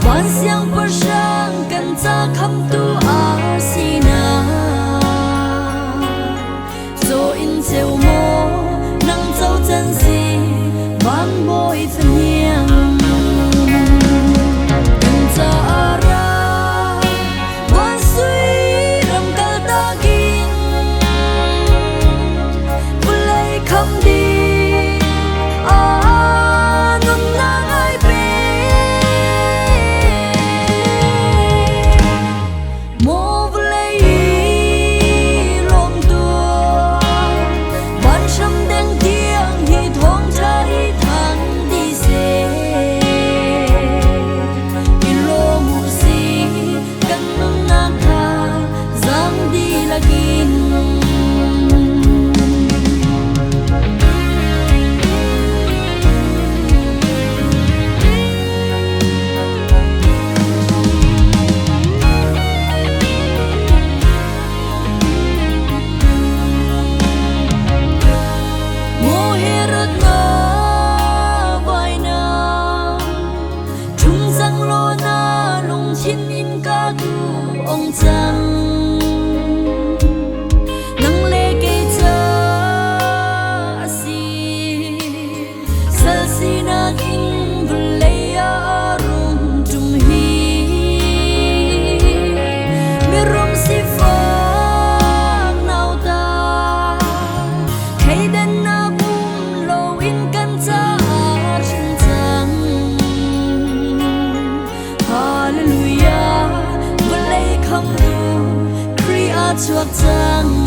万象不生，跟着看杜阿西那，做因朝末能做真事，万不一分样。跟着阿拉，万岁让个大金，不来看的。Ông rằng nắng lê cây cha si sal si na king bulaya rum tum hi mi rum si fa nau ta khai den na bum lo in kan cha chin chang hallelujah không đủ khi chuột trăng